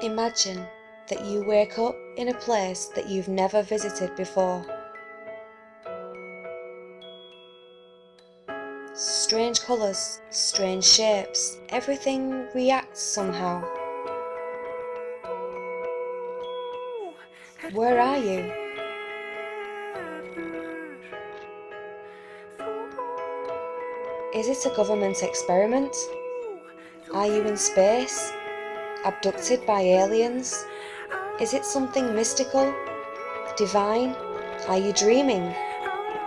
Imagine that you wake up in a place that you've never visited before. Strange colours, strange shapes, everything reacts somehow. Where are you? Is it a government experiment? Are you in space? Abducted by aliens? Is it something mystical? Divine? Are you dreaming?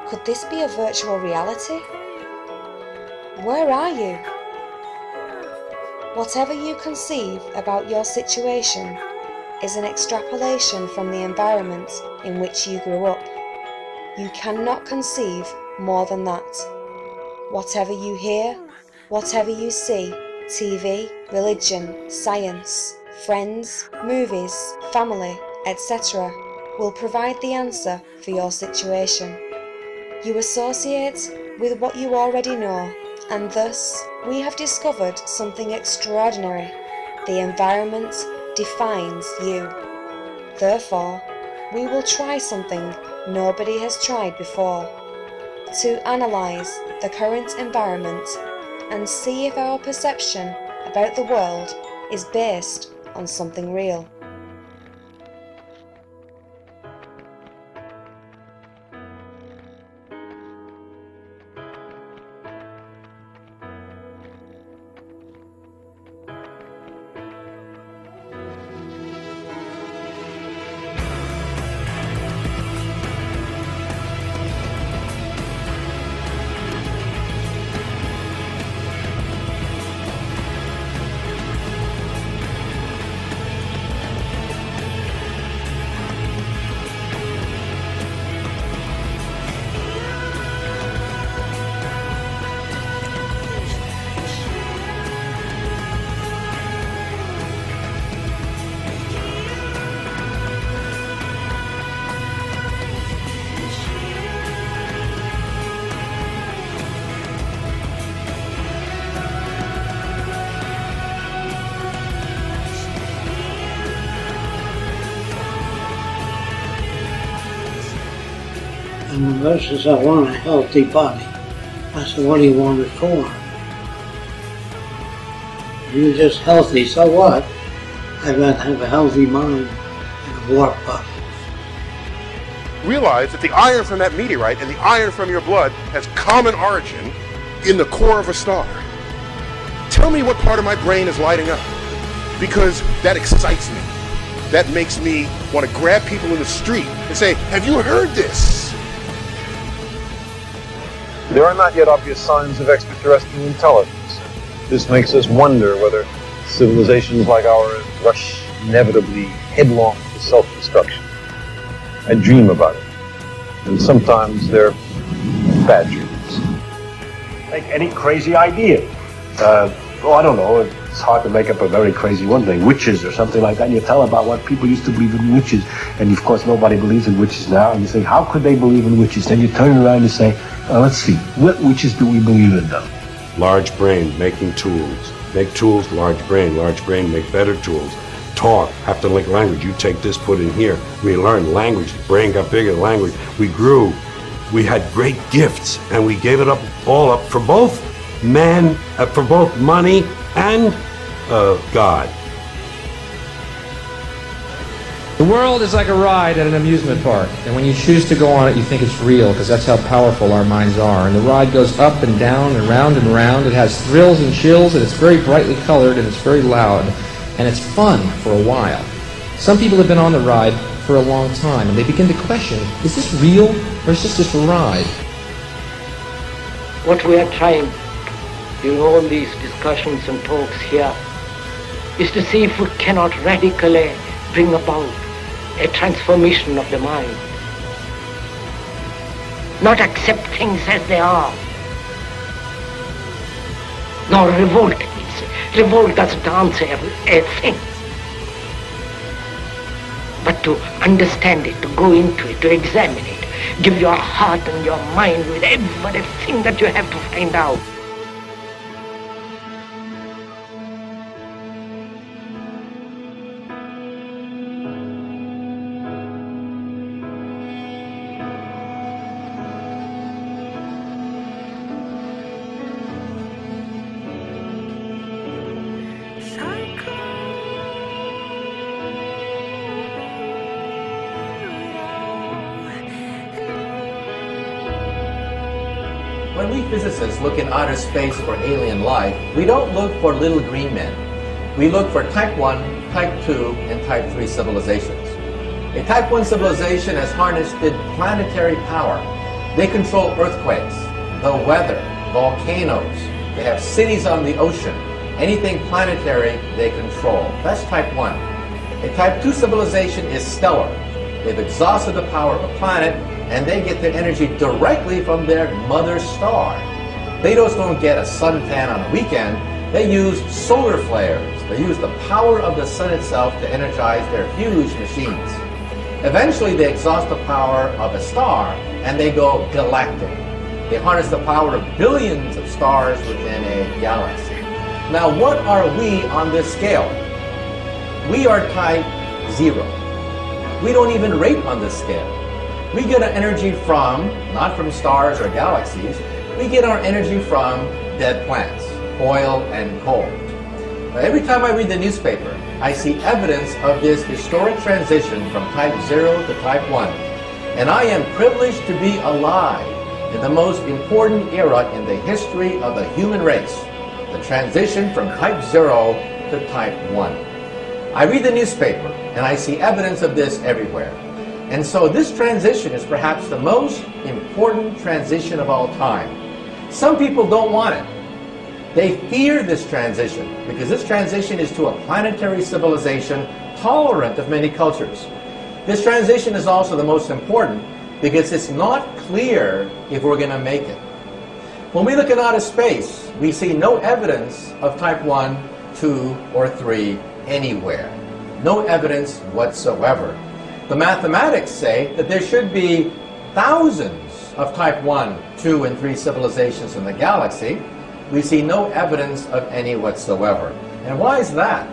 Could this be a virtual reality? Where are you? Whatever you conceive about your situation is an extrapolation from the environment in which you grew up. You cannot conceive more than that. Whatever you hear, whatever you see, TV, religion, science, friends, movies, family, etc., will provide the answer for your situation. You associate with what you already know, and thus we have discovered something extraordinary. The environment defines you. Therefore, we will try something nobody has tried before, to analyse the current environment and see if our perception about the world is based on something real. And the nurse says, I want a healthy body. I said, what do you want it for? You're just healthy, so what? I'd rather have a healthy mind and a warp body. Realize that the iron from that meteorite and the iron from your blood has common origin in the core of a star. Tell me what part of my brain is lighting up, because that excites me. That makes me want to grab people in the street and say, have you heard this? There are not yet obvious signs of extraterrestrial intelligence. This makes us wonder whether civilizations like ours rush inevitably headlong to self-destruction. I dream about it, and sometimes they're bad dreams. Like any crazy idea. I don't know, it's hard to make up a very crazy one thing. Witches or something like that, and you tell about what people used to believe in witches, and of course nobody believes in witches now, and you think, how could they believe in witches? Then you turn around and say, let's see, what witches do we believe in them? Large brain, making tools. Make tools, large brain, make better tools. Talk, have to link language. You take this, put in here. We learned language, the brain got bigger, language. We grew, we had great gifts, and we gave it up, all up for both man, for both money and God. The world is like a ride at an amusement park, and when you choose to go on it, you think it's real, because that's how powerful our minds are. And the ride goes up and down and round and round. It has thrills and chills, and it's very brightly colored, and it's very loud, and it's fun for a while. Some people have been on the ride for a long time, and they begin to question, is this real, or is this just a ride? What we are trying during all these discussions and talks here is to see if we cannot radically bring about a transformation of the mind. Not accept things as they are, nor revolt against it. Revolt doesn't answer everything. But to understand it, to go into it, to examine it, give your heart and your mind with everything that you have to find out. when we physicists look in outer space for alien life, we don't look for little green men. We look for type 1, type 2, and type 3 civilizations. A type 1 civilization has harnessed planetary power. They control earthquakes, the weather, volcanoes. They have cities on the ocean. Anything planetary, they control. That's type 1. A type 2 civilization is stellar. They've exhausted the power of a planet, and they get their energy directly from their mother star. They just don't get a suntan on a weekend. They use solar flares. They use the power of the sun itself to energize their huge machines. Eventually, they exhaust the power of a star, and they go galactic. They harness the power of billions of stars within a galaxy. Now, what are we on this scale? We are type 0. We don't even rate on this scale. We get our energy from, not from stars or galaxies, we get our energy from dead plants, oil and coal. Now, every time I read the newspaper, I see evidence of this historic transition from type 0 to type 1. And I am privileged to be alive in the most important era in the history of the human race, the transition from type 0 to type 1. I read the newspaper and I see evidence of this everywhere. And so this transition is perhaps the most important transition of all time. Some people don't want it. They fear this transition because this transition is to a planetary civilization tolerant of many cultures. This transition is also the most important because it's not clear if we're going to make it. When we look at outer space, we see no evidence of type 1, 2, or 3 anywhere. No evidence whatsoever. The mathematics say that there should be thousands of type 1, 2, and 3 civilizations in the galaxy. We see no evidence of any whatsoever. And why is that?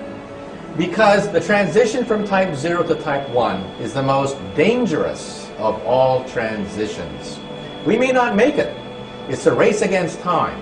Because the transition from type 0 to type 1 is the most dangerous of all transitions. We may not make it. It's a race against time.